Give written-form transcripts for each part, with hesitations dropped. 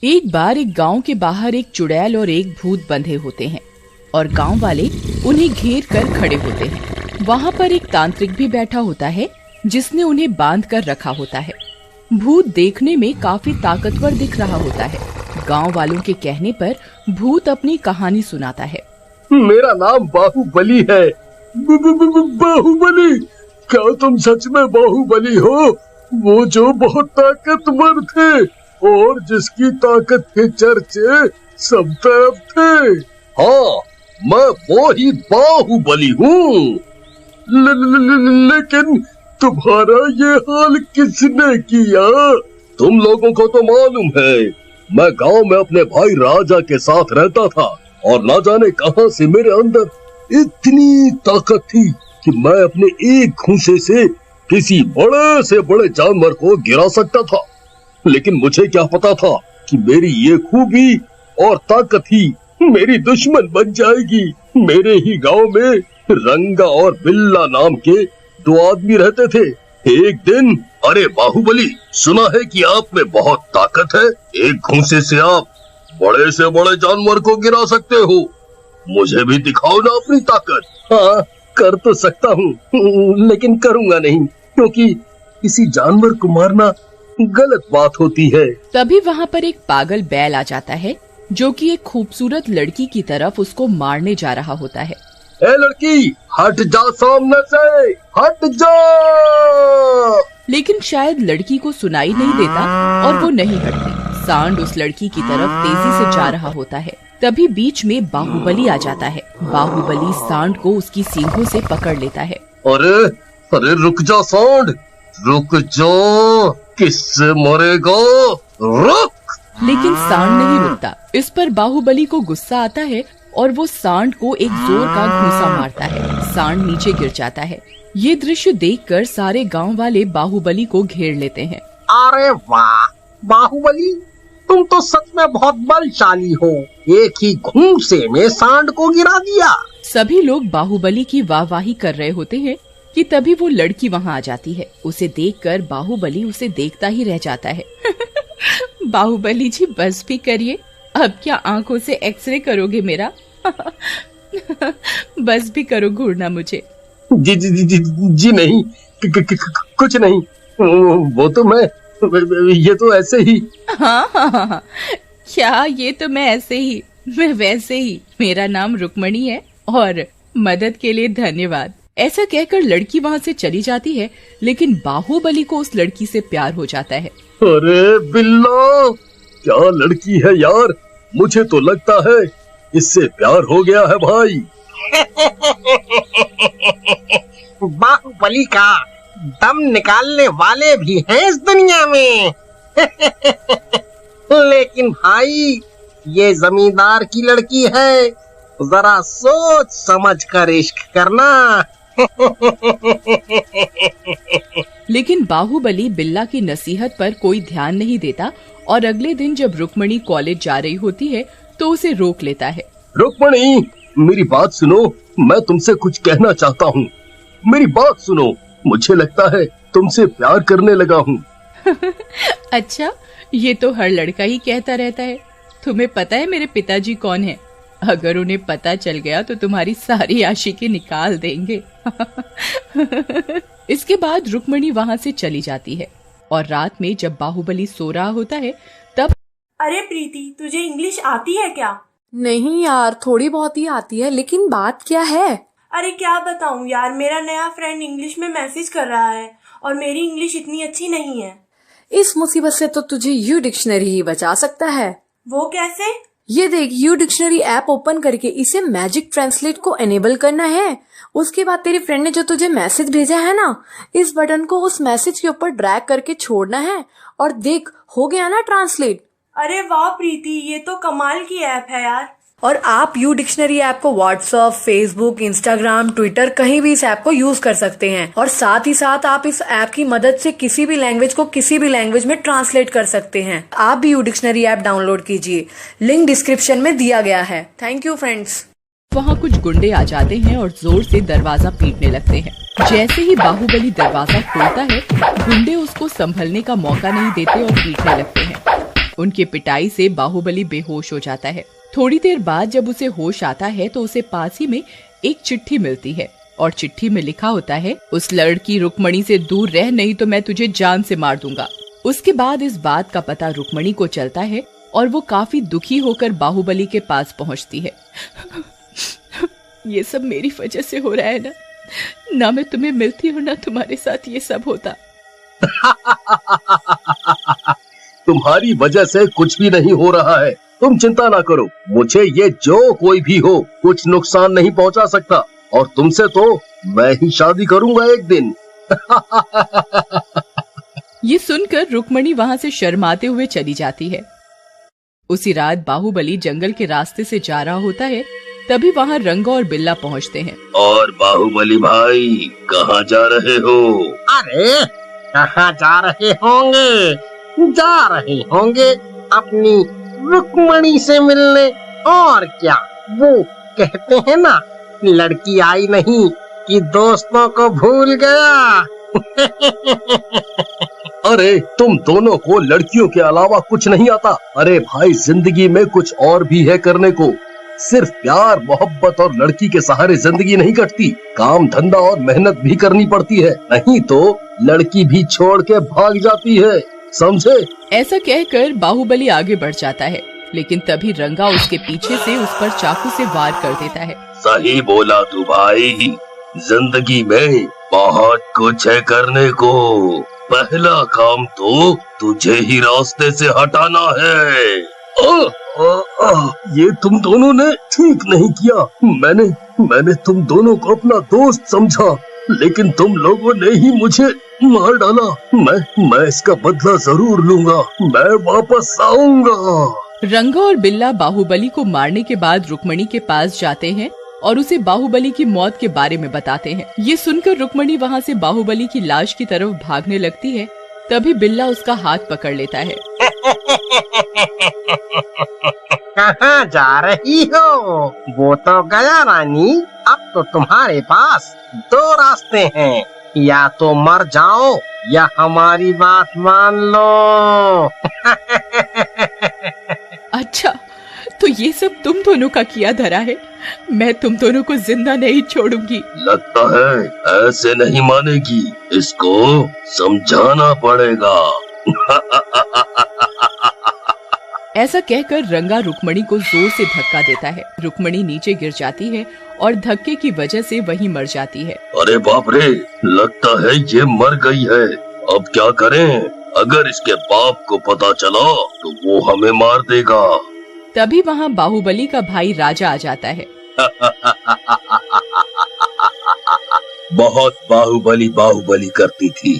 एक बार एक गांव के बाहर एक चुड़ैल और एक भूत बंधे होते हैं और गांव वाले उन्हें घेर कर खड़े होते हैं। वहाँ पर एक तांत्रिक भी बैठा होता है जिसने उन्हें बांध कर रखा होता है। भूत देखने में काफी ताकतवर दिख रहा होता है। गांव वालों के कहने पर भूत अपनी कहानी सुनाता है। मेरा नाम बाहुबली है। बाहुबली? क्या तुम सच में बाहुबली हो? वो जो बहुत ताकतवर थे और जिसकी ताकत के चर्चे सब तरफ थे। हाँ, मैं वो ही बाहुबली हूँ। लेकिन तुम्हारा ये हाल किसने किया? तुम लोगों को तो मालूम है, मैं गांव में अपने भाई राजा के साथ रहता था और ना जाने कहां से मेरे अंदर इतनी ताकत थी कि मैं अपने एक घूंसे से किसी बड़े से बड़े जानवर को गिरा सकता था। लेकिन मुझे क्या पता था कि मेरी ये खूबी और ताकत ही मेरी दुश्मन बन जाएगी। मेरे ही गांव में रंगा और बिल्ला नाम के दो आदमी रहते थे। एक दिन, अरे बाहुबली, सुना है कि आप में बहुत ताकत है। एक घूंसे से आप बड़े से बड़े जानवर को गिरा सकते हो। मुझे भी दिखाओ ना अपनी ताकत। हाँ, कर तो सकता हूँ, लेकिन करूँगा नहीं, क्योंकि किसी जानवर को मारना गलत बात होती है। तभी वहाँ पर एक पागल बैल आ जाता है जो कि एक खूबसूरत लड़की की तरफ उसको मारने जा रहा होता है। ए लड़की, हट जा सामने से, हट जा। लेकिन शायद लड़की को सुनाई नहीं देता और वो नहीं हटती। सांड उस लड़की की तरफ तेजी से जा रहा होता है। तभी बीच में बाहुबली आ जाता है। बाहुबली सांड को उसकी सींगों से पकड़ लेता है। अरे अरे, रुक जा सांड, रुक जा, किससे मरेगा, रुक। लेकिन सांड नहीं रुकता। इस पर बाहुबली को गुस्सा आता है और वो सांड को एक जोर का घूंसा मारता है। सांड नीचे गिर जाता है। ये दृश्य देखकर सारे गांव वाले बाहुबली को घेर लेते हैं। अरे वाह बाहुबली, तुम तो सच में बहुत बलशाली हो। एक ही घूंसे में सांड को गिरा दिया। सभी लोग बाहुबली की वाहवाही कर रहे होते हैं कि तभी वो लड़की वहाँ आ जाती है। उसे देखकर बाहुबली उसे देखता ही रह जाता है। बाहुबली जी, बस भी करिए, अब क्या आंखों से एक्सरे करोगे मेरा? बस भी करो घूरना मुझे। जी जी जी जी, जी नहीं, कुछ नहीं, वो तो मैं, ये तो ऐसे ही। हाँ, क्या ये तो मैं ऐसे ही, मैं वैसे ही। मेरा नाम रुक्मणी है और मदद के लिए धन्यवाद। ऐसा कहकर लड़की वहाँ से चली जाती है। लेकिन बाहुबली को उस लड़की से प्यार हो जाता है। अरे बिल्ला, क्या लड़की है यार, मुझे तो लगता है इससे प्यार हो गया है भाई। बाहुबली का दम निकालने वाले भी हैं इस दुनिया में। लेकिन भाई, ये जमींदार की लड़की है, जरा सोच समझ कर इश्क करना। लेकिन बाहुबली बिल्ला की नसीहत पर कोई ध्यान नहीं देता और अगले दिन जब रुक्मणी कॉलेज जा रही होती है तो उसे रोक लेता है। रुक्मणी, मेरी बात सुनो, मैं तुमसे कुछ कहना चाहता हूँ। मेरी बात सुनो, मुझे लगता है तुमसे प्यार करने लगा हूँ। अच्छा, ये तो हर लड़का ही कहता रहता है। तुम्हें पता है मेरे पिताजी कौन है? अगर उन्हें पता चल गया तो तुम्हारी सारी आशिकी निकाल देंगे। इसके बाद रुक्मणी वहाँ से चली जाती है और रात में जब बाहुबली सो रहा होता है तब। अरे प्रीति, तुझे इंग्लिश आती है क्या? नहीं यार, थोड़ी बहुत ही आती है, लेकिन बात क्या है? अरे क्या बताऊं यार, मेरा नया फ्रेंड इंग्लिश में मैसेज कर रहा है और मेरी इंग्लिश इतनी अच्छी नहीं है। इस मुसीबत से तो तुझे यू डिक्शनरी ही बचा सकता है। वो कैसे? ये देख, यू डिक्शनरी ऐप ओपन करके इसे मैजिक ट्रांसलेट को एनेबल करना है। उसके बाद तेरी फ्रेंड ने जो तुझे मैसेज भेजा है ना, इस बटन को उस मैसेज के ऊपर ड्रैग करके छोड़ना है और देख, हो गया ना ट्रांसलेट। अरे वाह प्रीति, ये तो कमाल की ऐप है यार। और आप यू डिक्शनरी ऐप को व्हाट्सएप, फेसबुक, इंस्टाग्राम, ट्विटर, कहीं भी इस ऐप को यूज कर सकते हैं। और साथ ही साथ आप इस ऐप की मदद से किसी भी लैंग्वेज को किसी भी लैंग्वेज में ट्रांसलेट कर सकते हैं। आप भी यू डिक्शनरी ऐप डाउनलोड कीजिए, लिंक डिस्क्रिप्शन में दिया गया है। Thank you friends. वहाँ कुछ गुंडे आ जाते हैं और जोर से दरवाजा पीटने लगते हैं। जैसे ही बाहुबली दरवाजा खोलता है, गुंडे उसको संभलने का मौका नहीं देते और पीटने लगते हैं। उनके पिटाई से बाहुबली बेहोश हो जाता है। थोड़ी देर बाद जब उसे होश आता है तो उसे पास ही में एक चिट्ठी मिलती है और चिट्ठी में लिखा होता है, उस लड़की रुक्मणी से दूर रह, नहीं तो मैं तुझे जान से मार दूंगा। उसके बाद इस बात का पता रुक्मणी को चलता है और वो काफी दुखी होकर बाहुबली के पास पहुंचती है। ये सब मेरी वजह से हो रहा है ना मैं तुम्हें मिलती हूँ ना तुम्हारे साथ ये सब होता। तुम्हारी वजह से कुछ भी नहीं हो रहा है, तुम चिंता ना करो। मुझे ये जो कोई भी हो कुछ नुकसान नहीं पहुंचा सकता और तुमसे तो मैं ही शादी करूंगा एक दिन। ये सुनकर रुक्मणी वहां से शर्माते हुए चली जाती है। उसी रात बाहुबली जंगल के रास्ते से जा रहा होता है, तभी वहां रंगा और बिल्ला पहुंचते हैं। और बाहुबली भाई कहाँ जा रहे हो? अरे कहाँ जा रहे होंगे अपनी रुक्मणी से मिलने, और क्या। वो कहते हैं ना, लड़की आई नहीं कि दोस्तों को भूल गया। अरे तुम दोनों को लड़कियों के अलावा कुछ नहीं आता। अरे भाई, जिंदगी में कुछ और भी है करने को। सिर्फ प्यार, मोहब्बत और लड़की के सहारे जिंदगी नहीं कटती। काम धंधा और मेहनत भी करनी पड़ती है, नहीं तो लड़की भी छोड़ के भाग जाती है, समझे? ऐसा कहकर बाहुबली आगे बढ़ जाता है, लेकिन तभी रंगा उसके पीछे से उस पर चाकू से वार कर देता है। सही बोला तू भाई, जिंदगी में बहुत कुछ है करने को। पहला काम तो तुझे ही रास्ते से हटाना है। ये तुम दोनों ने ठीक नहीं किया। मैंने तुम दोनों को अपना दोस्त समझा, लेकिन तुम लोगों ने ही मुझे मार डाला। मैं इसका बदला जरूर लूंगा, मैं वापस आऊंगा। रंगा और बिल्ला बाहुबली को मारने के बाद रुक्मणी के पास जाते हैं और उसे बाहुबली की मौत के बारे में बताते हैं। ये सुनकर रुक्मणी वहाँ से बाहुबली की लाश की तरफ भागने लगती है, तभी बिल्ला उसका हाथ पकड़ लेता है। कहाँ जा रही हो? वो तो गया रानी, अब तो तुम्हारे पास दो रास्ते हैं, या तो मर जाओ या हमारी बात मान लो। अच्छा, तो ये सब तुम दोनों का किया धरा है। मैं तुम दोनों को जिंदा नहीं छोड़ूंगी। लगता है ऐसे नहीं मानेगी, इसको समझाना पड़ेगा। ऐसा कहकर रंगा रुक्मणी को जोर से धक्का देता है। रुक्मणी नीचे गिर जाती है और धक्के की वजह से वहीं मर जाती है। अरे बाप रे, लगता है ये मर गई है। अब क्या करें? अगर इसके बाप को पता चला तो वो हमें मार देगा। तभी वहाँ बाहुबली का भाई राजा आ जाता है। बहुत बाहुबली करती थी।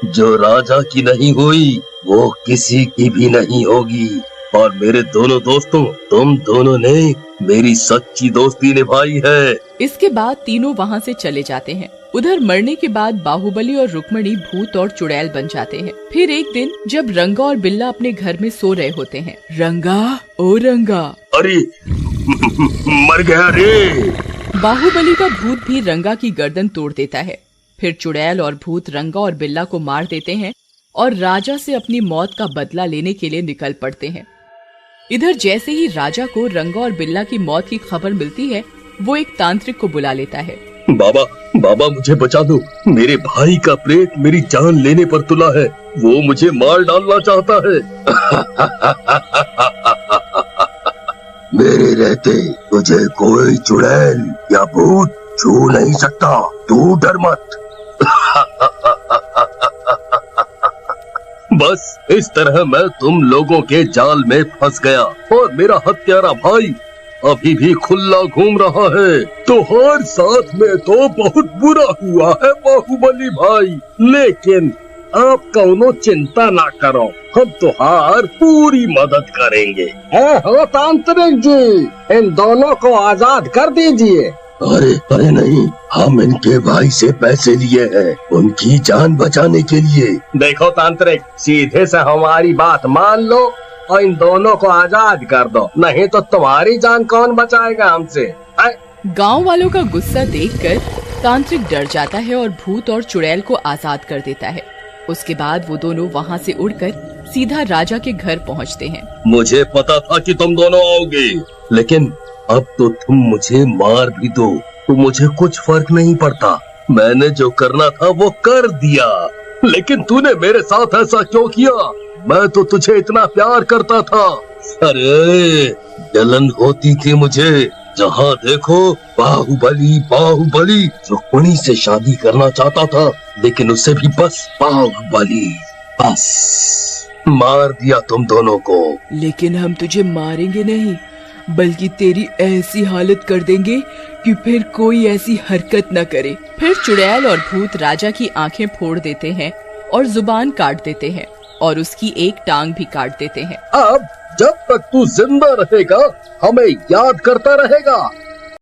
जो राजा की नहीं हुई वो किसी की भी नहीं होगी। और मेरे दोनों दोस्तों, तुम दोनों ने मेरी सच्ची दोस्ती निभाई है। इसके बाद तीनों वहाँ से चले जाते हैं। उधर मरने के बाद बाहुबली और रुक्मणी भूत और चुड़ैल बन जाते हैं। फिर एक दिन जब रंगा और बिल्ला अपने घर में सो रहे होते हैं, रंगा, ओ रंगा, अरे मर गया रे। बाहुबली का भूत भी रंगा की गर्दन तोड़ देता है। फिर चुड़ैल और भूत रंगा और बिल्ला को मार देते हैं और राजा से अपनी मौत का बदला लेने के लिए निकल पड़ते हैं। इधर जैसे ही राजा को रंगा और बिल्ला की मौत की खबर मिलती है, वो एक तांत्रिक को बुला लेता है। बाबा मुझे बचा दो। मेरे भाई का प्रेत मेरी जान लेने पर तुला है, वो मुझे मार डालना चाहता है। मेरे रहते तुझे कोई चुड़ैल या भूत छू नहीं सकता, तू डर मत। बस इस तरह मैं तुम लोगों के जाल में फंस गया और मेरा हत्यारा भाई अभी भी खुला घूम रहा है। तुम्हारे साथ में तो बहुत बुरा हुआ है बाहुबली भाई, लेकिन आप कौनो चिंता ना करो, हम तुहार पूरी मदद करेंगे। हो तांत्रिक जी, इन दोनों को आजाद कर दीजिए। अरे नहीं, हम इनके भाई से पैसे लिए हैं उनकी जान बचाने के लिए। देखो तांत्रिक, सीधे से हमारी बात मान लो और इन दोनों को आजाद कर दो, नहीं तो तुम्हारी जान कौन बचाएगा हमसे। गांव वालों का गुस्सा देखकर तांत्रिक डर जाता है और भूत और चुड़ैल को आजाद कर देता है। उसके बाद वो दोनों वहाँ से उड़कर सीधा राजा के घर पहुँचते हैं। मुझे पता था कि तुम दोनों आओगे, लेकिन अब तो तुम मुझे मार भी दो तो मुझे कुछ फर्क नहीं पड़ता। मैंने जो करना था वो कर दिया, लेकिन तूने मेरे साथ ऐसा क्यों किया? मैं तो तुझे इतना प्यार करता था। अरे जलन होती थी मुझे, जहाँ देखो बाहुबली बाहुबली। रुक्मिणी से शादी करना चाहता था, लेकिन उससे भी बस बाहुबली। बस मार दिया तुम दोनों को। लेकिन हम तुझे मारेंगे नहीं, बल्कि तेरी ऐसी हालत कर देंगे कि फिर कोई ऐसी हरकत न करे। फिर चुड़ैल और भूत राजा की आंखें फोड़ देते हैं और जुबान काट देते हैं और उसकी एक टांग भी काट देते हैं। अब जब तक तू जिंदा रहेगा हमें याद करता रहेगा।